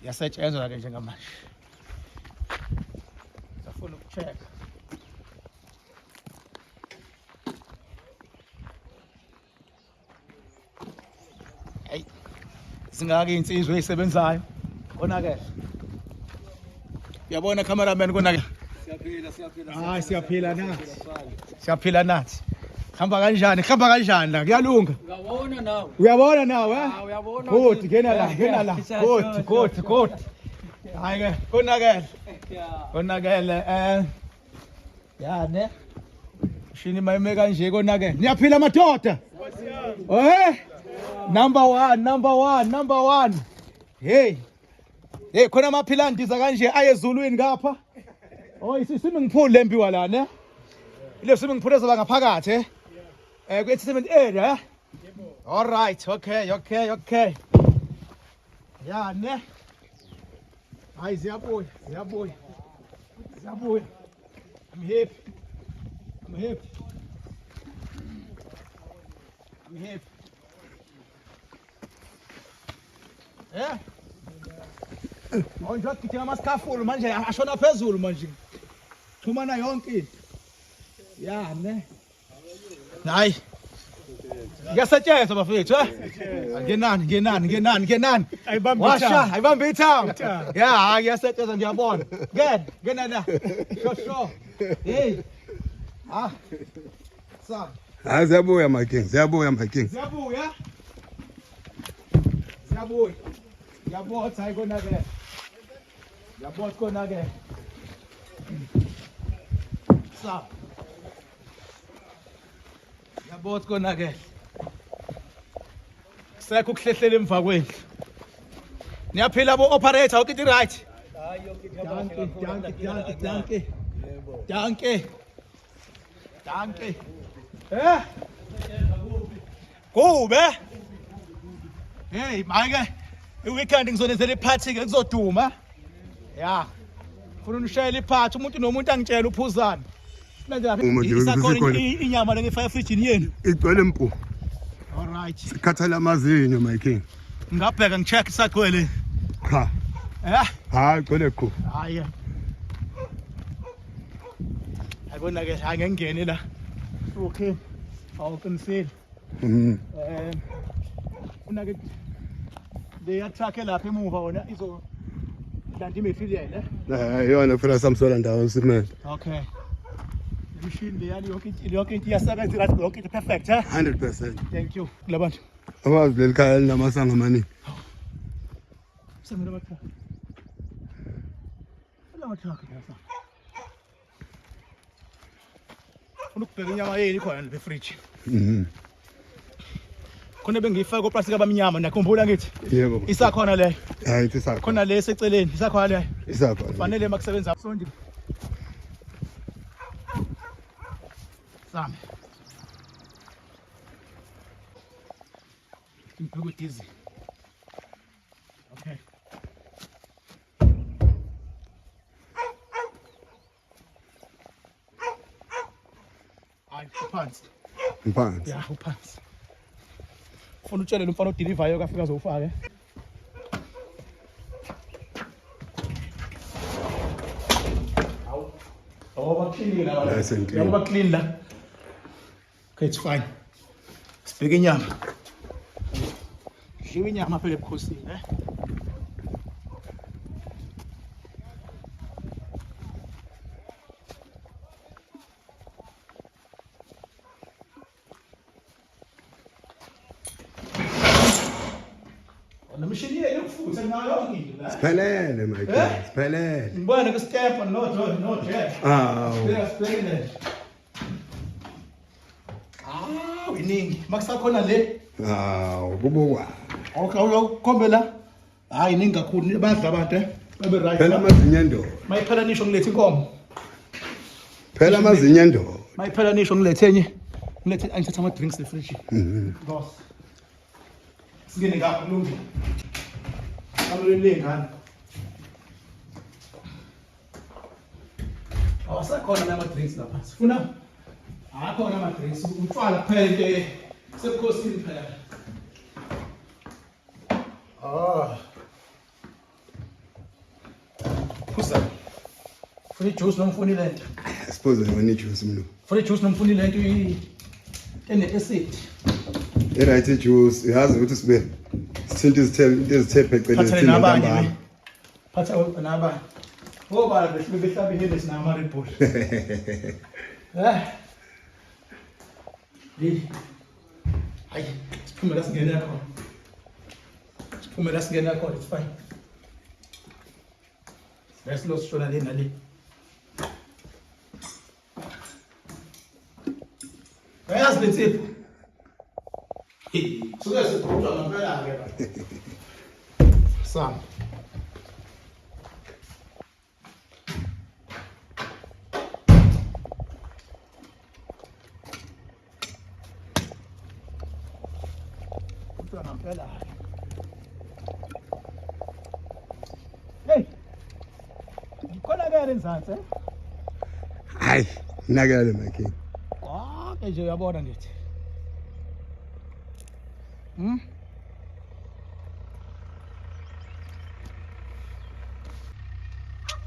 yasetshenzwa ke njengamanje. Safuna ukucheck. Hey. Singaka insizwe ezisebenzayo. Konake. Uyabona cameraman konake. Siyaphila nathi. Siyaphila nathi. Hamba kanjani la kuyalunga. Uyabona nawe uyabona good ngena la good hayi ke konakele ya ne shini mayime kanje konakele niyaphila madoda number one hey khona amaphila ndiza kanje aye ezulwini ngapha isimi ngiphule lembiwa la ne ile simi ngiphulezela ngaphakathi ku-entertainment area. All right, okay. Yeah, ne. Hayi ziyabuya. I'm happy. Yeah. Onje wakugijima amaskafulu manje ashona phezulu manje. Xhumana yonke into. Yeah, ne. Hayi. Ngiyasetshenzwa bafethu ngenani ayibambe ithamu ya ngiyasetshenzwa ngiyabona ngena la sho hey sa ziyabuya my king ziyabotha konake sa yabotha konake sekho kuhlehlela emva kwendlu niyaphila abo operator okay right danke kube hey manje iweekend ngizonezela iphathi ke kuzoduma ya ufuna unishayela iphathi umuntu nomuntu angitshela uphuzana inyama le ngefire fridge yenu igcwele mpu. All right. Sikhathala amazinyo my king. Ngabheka ngicheck isagcwele. Cha. Hayi gcwele khu. Hayi. Ayibona ke angengene la. Okay. Awuqinisile. Una ke le truck lapha emuva wona izo landa imefiliele. Yona phela samsola ndawo simele. Okay. Machine leyani yonke into iyasebenza right yonke into perfect 100%. Thank you kulabantu abazi lelikhaya linamasanga amaningi samela bathatha la bathatha lapha ukubheka inyama yeli khona le fridge khona bengiyifaka oplastic abamnyama nakhumbula ngithi yebo isakhona le hayi isakhona khona le seceleni isakhona le isakhona fanele makusebenza sondi Sam. Impilo dizzy. Okay. Uphansi. Ya, uphansi. Ufuna utshele lo mfana odelivayo kafika azowufaka. Bakclean la. Yabo clean la. Okay, it's fine. Sibheke inyama. Shiwe inyama phela ebukhosini, La machine yele futhi nayo ngidla. Siphelele my king, siphelele. Ngibona ke step no jet. Siphelele. Iningi makusakhona le kubukwa okay uyakhombela hayi iningi kakhulu badla abantu babe right phela amazinyo endoda mayiphela nisho ngilethe inkomo phela amazinyo endoda mayiphela nisho ngilethe angithatha ama drinks e-fridge boss singene ngapha lungi kamlengane awasakhona nama drinks lapha sifuna akhona ama drinks utshwala kuphela into sebukhosini phela Phuza. Funa ijuice noma ufuna ilento? I suppose ngone juice mlo. Funa ijuice noma ufuna ilento ene-acid. Right juice yazi ukuthi sibe sithinta izithe phecelezi Phathele nabanye. Phatha nabanye. Ngoba bese behlaba ihele sinama Red Bull. Hayi, siphumela singena khona. Siphumela singena khona, it's fine. Let's lose shona le nale. Bayazi le tsipho. Suke sikhutshwa ngempela ke. Sam. Ngempela. Hey. Khona ke enzansi eh? Hayi, nakele my king. Konke nje uyabona ngithi.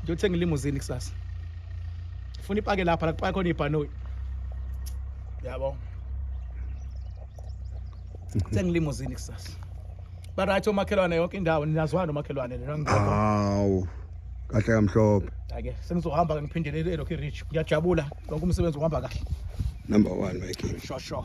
Ngiyothenga ilimuzini kusasa. Ufuna ipake lapha la kupaka khona ibhanoyi. Yabo. Thenga ilimuzini kusasa. Barathi omakhelwane yonke indawo ninazwana omakhelwane nina. Hawu. Kahle kamhlophe. Ake sengizohamba ngiphindele elokhu reach. Ngiyajabula lonke umsebenzi uhamba kahle. Number 1 my king. Sure.